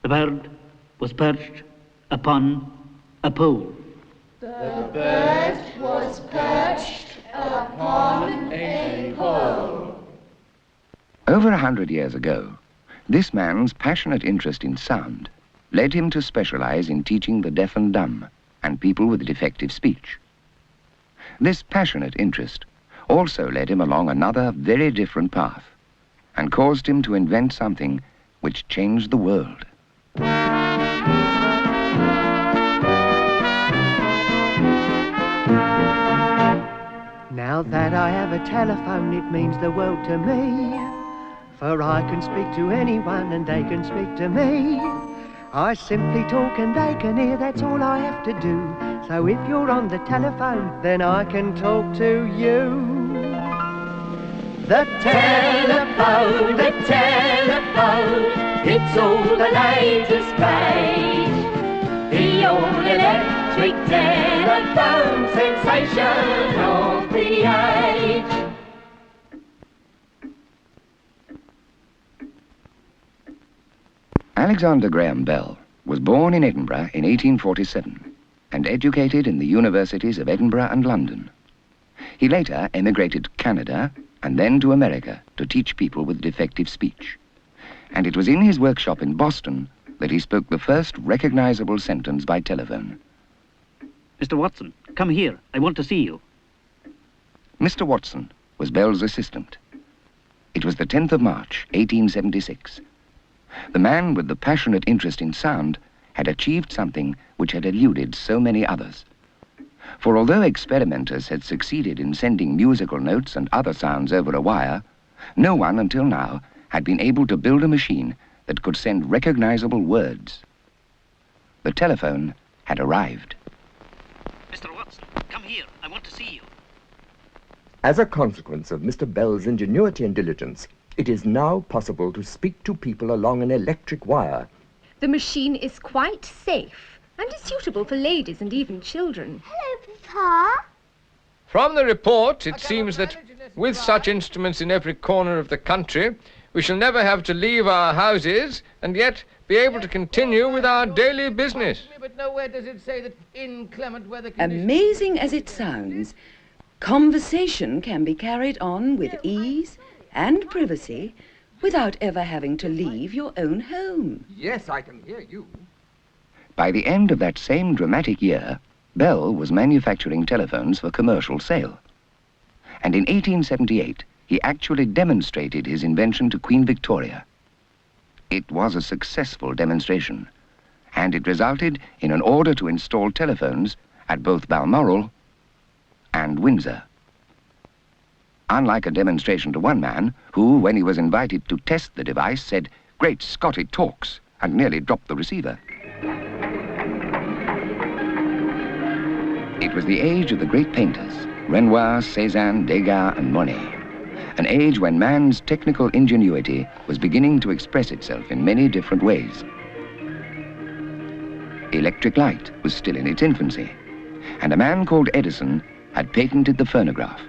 The bird was perched upon a pole. The bird was perched upon a pole. Over 100 years ago, this man's passionate interest in sound led him to specialize in teaching the deaf and dumb and people with defective speech. This passionate interest also led him along another very different path and caused him to invent something which changed the world. Now that I have a telephone, it means the world to me. For I can speak to anyone and they can speak to me. I simply talk and they can hear, that's all I have to do. So if you're on the telephone, then I can talk to you. The telephone, it's all the latest craze. The old electric telephone, sensation of the age. Alexander Graham Bell was born in Edinburgh in 1847 and educated in the universities of Edinburgh and London. He later emigrated to Canada and then to America to teach people with defective speech. And it was in his workshop in Boston that he spoke the first recognizable sentence by telephone. Mr. Watson, come here. I want to see you. Mr. Watson was Bell's assistant. It was the 10th of March, 1876. The man with the passionate interest in sound had achieved something which had eluded so many others. For although experimenters had succeeded in sending musical notes and other sounds over a wire, no one until now had been able to build a machine that could send recognizable words. The telephone had arrived. Mr. Watson, come here. I want to see you. As a consequence of Mr. Bell's ingenuity and diligence, it is now possible to speak to people along an electric wire. The machine is quite safe and is suitable for ladies and even children. Hello, Papa. From the report, it seems that with such instruments in every corner of the country, we shall never have to leave our houses and yet be able to continue with our daily business. But nowhere does it say that inclement weather conditions... Amazing as it sounds, conversation can be carried on with ease and privacy without ever having to leave your own home. Yes, I can hear you. By the end of that same dramatic year, Bell was manufacturing telephones for commercial sale. And in 1878, he actually demonstrated his invention to Queen Victoria. It was a successful demonstration, and it resulted in an order to install telephones at both Balmoral and Windsor. Unlike a demonstration to one man, who, when he was invited to test the device, said, "Great Scott, it talks," and nearly dropped the receiver. It was the age of the great painters, Renoir, Cézanne, Degas, and Monet. An age when man's technical ingenuity was beginning to express itself in many different ways. Electric light was still in its infancy, and a man called Edison had patented the phonograph.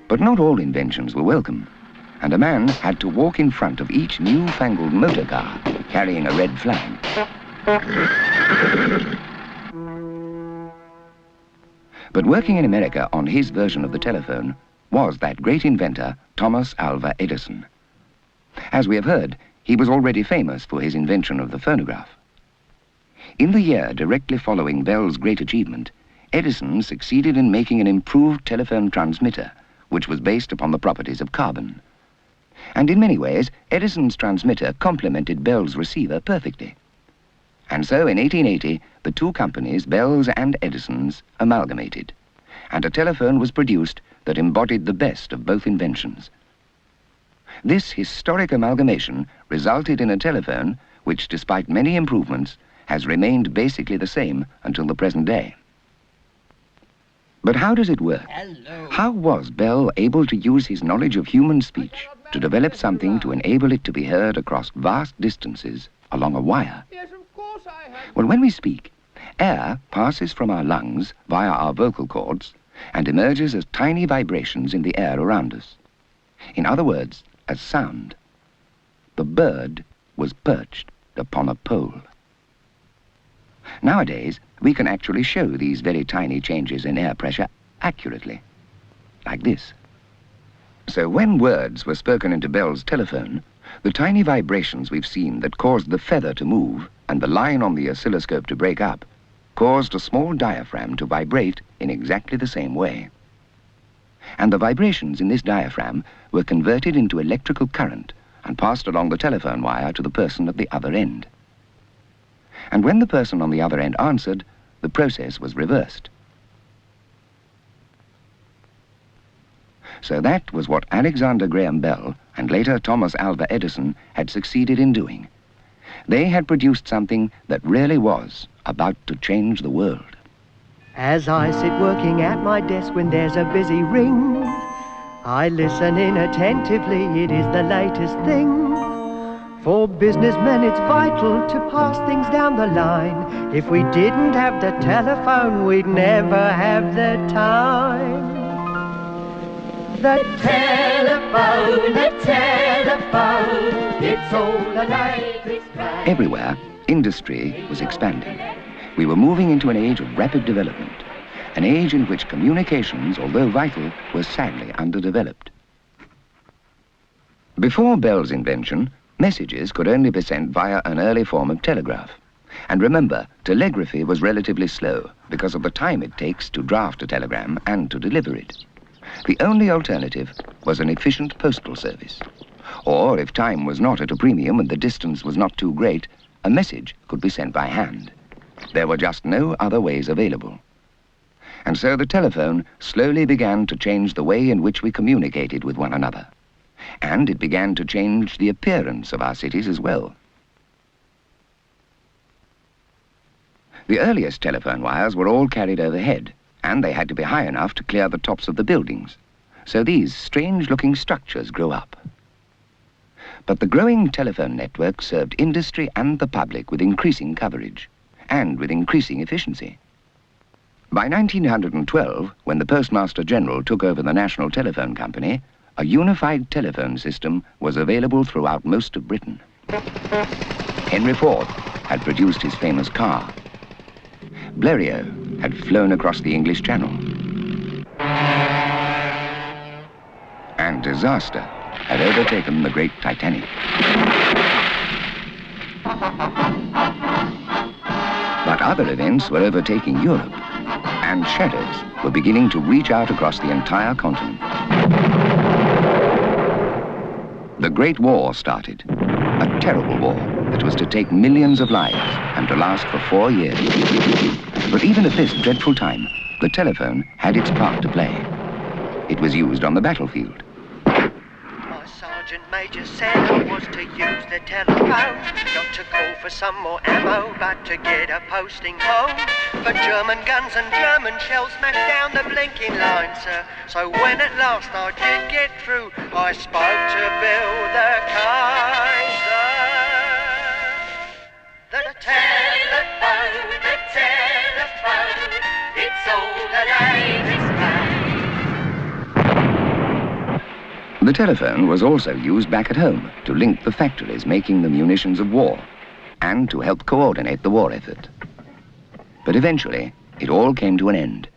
But not all inventions were welcome, and a man had to walk in front of each newfangled motor car carrying a red flag. But working in America on his version of the telephone was that great inventor, Thomas Alva Edison. As we have heard, he was already famous for his invention of the phonograph. In the year directly following Bell's great achievement, Edison succeeded in making an improved telephone transmitter, which was based upon the properties of carbon. And in many ways, Edison's transmitter complemented Bell's receiver perfectly. And so in 1880, the two companies, Bell's and Edison's, amalgamated, and a telephone was produced that embodied the best of both inventions. This historic amalgamation resulted in a telephone which, despite many improvements, has remained basically the same until the present day. But how does it work? How was Bell able to use his knowledge of human speech to develop something to enable it to be heard across vast distances along a wire? Yes, of course I have. Well, when we speak, air passes from our lungs via our vocal cords and emerges as tiny vibrations in the air around us. In other words, as sound. The bird was perched upon a pole. Nowadays, we can actually show these very tiny changes in air pressure accurately, like this. So when words were spoken into Bell's telephone, the tiny vibrations we've seen that caused the feather to move and the line on the oscilloscope to break up caused a small diaphragm to vibrate in exactly the same way. And the vibrations in this diaphragm were converted into electrical current and passed along the telephone wire to the person at the other end. And when the person on the other end answered, the process was reversed. So that was what Alexander Graham Bell and later Thomas Alva Edison had succeeded in doing. They had produced something that really was about to change the world. As I sit working at my desk when there's a busy ring, I listen in attentively, it is the latest thing. For businessmen it's vital to pass things down the line. If we didn't have the telephone, we'd never have the time. The telephone, it's all the latest brand. Everywhere, industry was expanding. We were moving into an age of rapid development, an age in which communications, although vital, were sadly underdeveloped. Before Bell's invention, messages could only be sent via an early form of telegraph. And remember, telegraphy was relatively slow because of the time it takes to draft a telegram and to deliver it. The only alternative was an efficient postal service. Or, if time was not at a premium and the distance was not too great, a message could be sent by hand. There were just no other ways available. And so the telephone slowly began to change the way in which we communicated with one another. And it began to change the appearance of our cities as well. The earliest telephone wires were all carried overhead, and they had to be high enough to clear the tops of the buildings. So these strange-looking structures grew up. But the growing telephone network served industry and the public with increasing coverage, and with increasing efficiency. By 1912, when the Postmaster General took over the National Telephone Company, a unified telephone system was available throughout most of Britain. Henry Ford had produced his famous car. Blériot had flown across the English Channel. And disaster had overtaken the great Titanic. But other events were overtaking Europe, and shadows were beginning to reach out across the entire continent. The Great War started, a terrible war that was to take millions of lives and to last for 4 years. But even at this dreadful time, the telephone had its part to play. It was used on the battlefield. My sergeant major said I was to use the telephone, not to call for some more ammo, but to get a posting home. For German guns and German shells smashed down the blinking line, sir. So when at last I did get through, I spoke to Bill the Kaiser. The telephone, it's all the latest brand. The telephone was also used back at home to link the factories making the munitions of war and to help coordinate the war effort. But eventually, it all came to an end,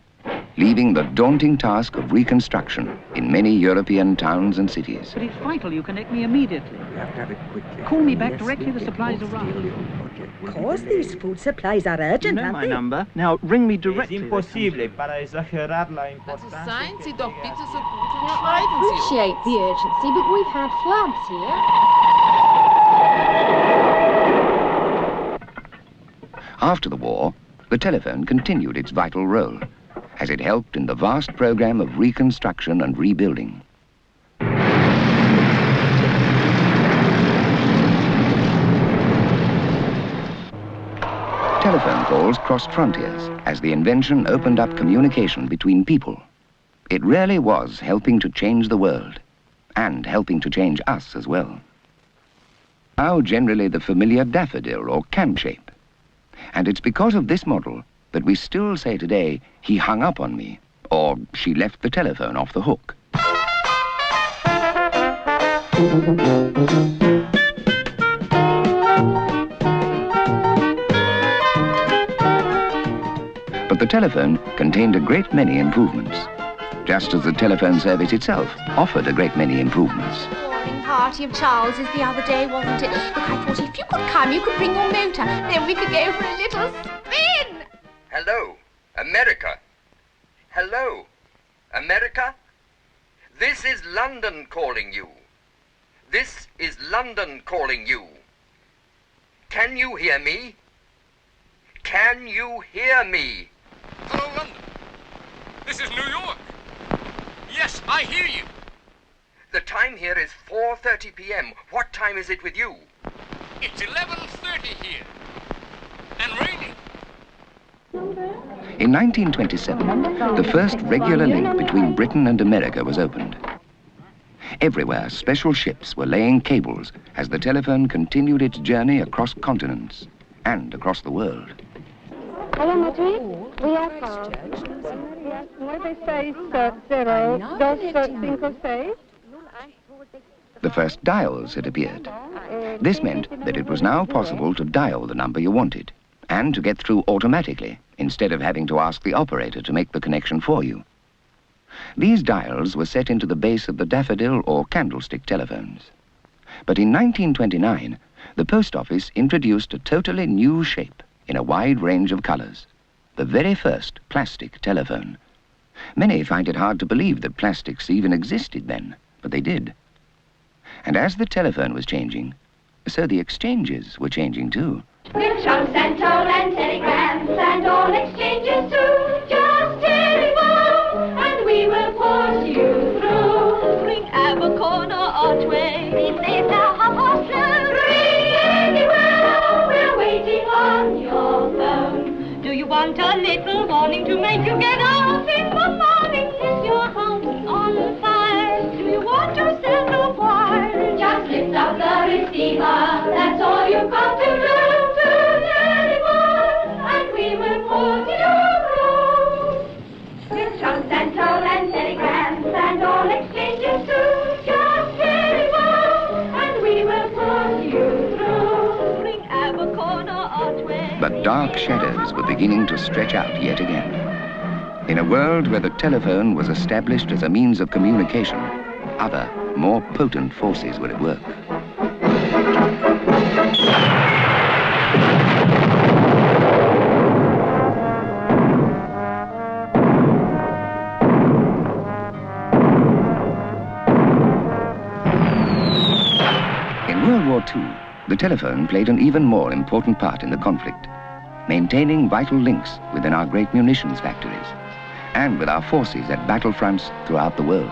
leaving the daunting task of reconstruction in many European towns and cities. But it's vital you connect me immediately. We have to have it quickly. Call me back directly the supplies arrive. Of course, these food supplies are urgent, You know aren't my they? number. Now ring me directly. Impossibile, para esagerar la Also importancia. seien Sie doch bitte so gut und schreiben Sie uns. Appreciate the urgency, but we've had floods here. After the war, the telephone continued its vital role as it helped in the vast program of reconstruction and rebuilding. Telephone calls crossed frontiers as the invention opened up communication between people. It really was helping to change the world, and helping to change us as well. Now generally the familiar daffodil or can shape. And it's because of this model that we still say today, he hung up on me, or she left the telephone off the hook. But the telephone contained a great many improvements, just as the telephone service itself offered a great many improvements. Party of Charles's the other day, wasn't it? Look, I thought if you could come, you could bring your motor. Then we could go for a little spin. Hello, America. Hello, America. This is London calling you. This is London calling you. Can you hear me? Can you hear me? Hello, London. This is New York. Yes, I hear you. The time here is 4:30 p.m. What time is it with you? It's 11:30 here. And raining. In 1927, the first regular link between Britain and America was opened. Everywhere, special ships were laying cables as the telephone continued its journey across continents and across the world. Hello, Madrid. We are from. 9670-256. The first dials had appeared. This meant that it was now possible to dial the number you wanted and to get through automatically instead of having to ask the operator to make the connection for you. These dials were set into the base of the daffodil or candlestick telephones. But in 1929, the post office introduced a totally new shape in a wide range of colors, the very first plastic telephone. Many find it hard to believe that plastics even existed then, but they did. And as the telephone was changing, so the exchanges were changing too. With trunks and toll and telegrams and all exchanges too. Just telephone and we will put you through. Ring Abercorn or Otway. Ring Mayfair, Hop or Slough. Ring anywhere, we're waiting on your phone. Do you want a little warning to make you get up in the morning? Is your house on fire? Do you want to send a wire? Just lift up the receiver, that's all you've got to do. To telephone, and we will put you through. With trunks and toll and telegrams and all exchanges too. Just telephone, and we will put you through. Ring Abercorn or Otway. But dark shadows were beginning to stretch out yet again. In a world where the telephone was established as a means of communication, other, more potent forces were at work. In World War II, the telephone played an even more important part in the conflict, maintaining vital links within our great munitions factories and with our forces at battlefronts throughout the world.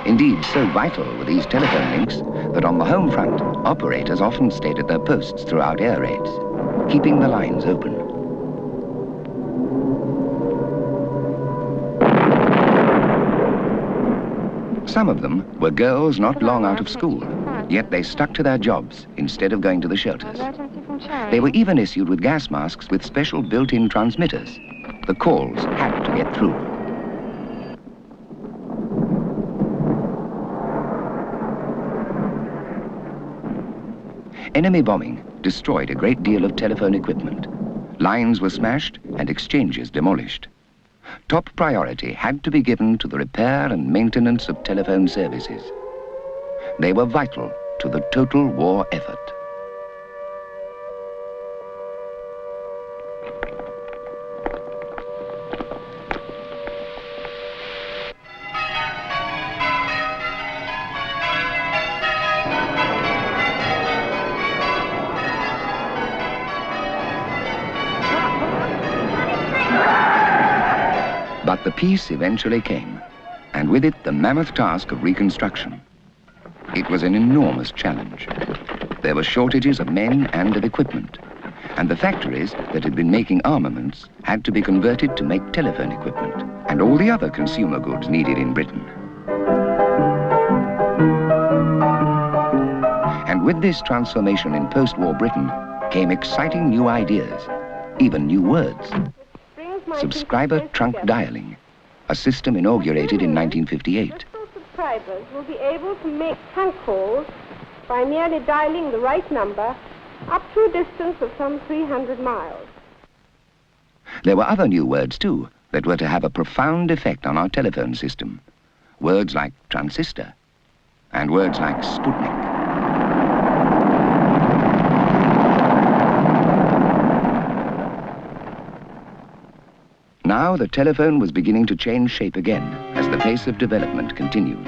Indeed, so vital were these telephone links that on the home front, operators often stayed at their posts throughout air raids, keeping the lines open. Some of them were girls not long out of school, yet they stuck to their jobs instead of going to the shelters. They were even issued with gas masks with special built-in transmitters. The calls had to get through. Enemy bombing destroyed a great deal of telephone equipment. Lines were smashed and exchanges demolished. Top priority had to be given to the repair and maintenance of telephone services. They were vital to the total war effort. But the peace eventually came, and with it the mammoth task of reconstruction. It was an enormous challenge. There were shortages of men and of equipment, and the factories that had been making armaments had to be converted to make telephone equipment and all the other consumer goods needed in Britain. And with this transformation in post-war Britain came exciting new ideas, even new words. Subscriber trunk dialing, a system inaugurated in 1958. Subscribers will be able to make trunk calls by merely dialing the right number up to a distance of some 300 miles. There were other new words, too, that were to have a profound effect on our telephone system. Words like transistor and words like Sputnik. Now the telephone was beginning to change shape again as the pace of development continued.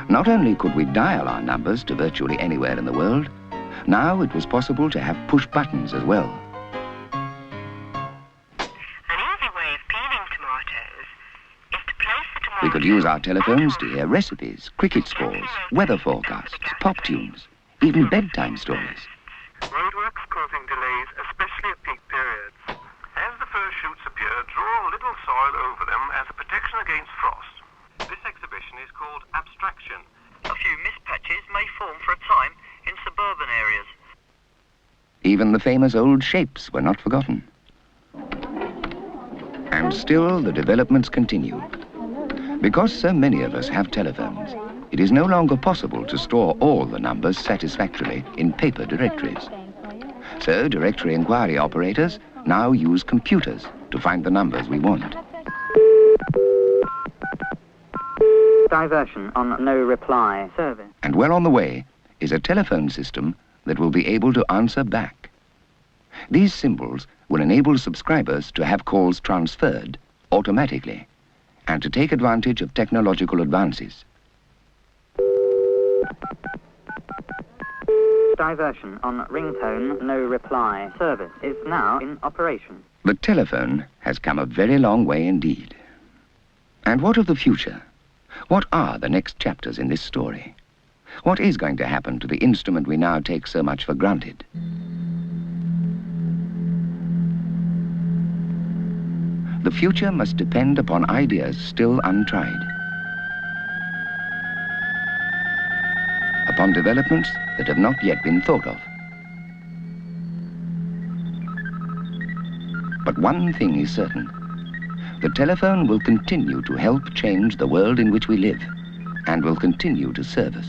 Not only could we dial our numbers to virtually anywhere in the world, now it was possible to have push buttons as well. We could use our telephones to hear recipes, cricket scores, weather forecasts, pop tunes, even bedtime stories. Roadworks causing delays, especially at peak periods. As the first shoots appear, draw a little soil over them as a protection against frost. This exhibition is called Abstraction. A few mist patches may form for a time in suburban areas. Even the famous old shapes were not forgotten. And still the developments continue. Because so many of us have telephones, it is no longer possible to store all the numbers satisfactorily in paper directories. So directory inquiry operators now use computers to find the numbers we want. Diversion on no reply service. And well on the way is a telephone system that will be able to answer back. These symbols will enable subscribers to have calls transferred automatically and to take advantage of technological advances. Diversion on ringtone no reply service is now in operation. The telephone has come a very long way indeed. And what of the future? What are the next chapters in this story? What is going to happen to the instrument we now take so much for granted? The future must depend upon ideas still untried, upon developments that have not yet been thought of. But one thing is certain. The telephone will continue to help change the world in which we live and will continue to serve us.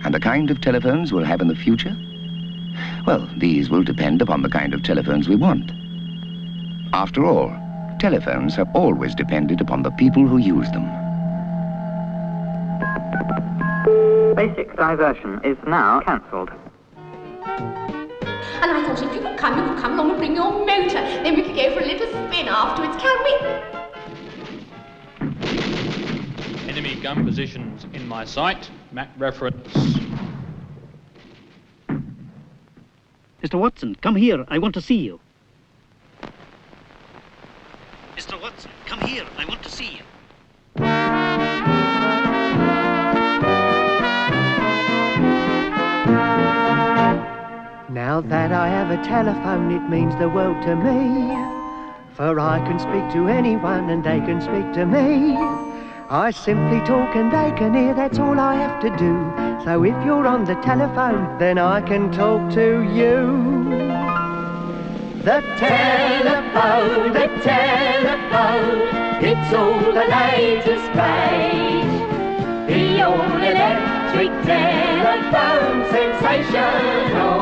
And the kind of telephones we'll have in the future? Well, these will depend upon the kind of telephones we want. After all, telephones have always depended upon the people who use them. Basic diversion is now cancelled. And I thought if you could come along and bring your motor. Then we could go for a little spin afterwards, can we? Enemy gun positions in my sight. Map reference. Mr. Watson, come here. I want to see you. Mr. Watson, come here. I want to see you. Now that I have a telephone, it means the world to me. For I can speak to anyone and they can speak to me. I simply talk and they can hear, that's all I have to do. So if you're on the telephone, then I can talk to you. The telephone, it's all the latest craze. The all electric telephone, sensational.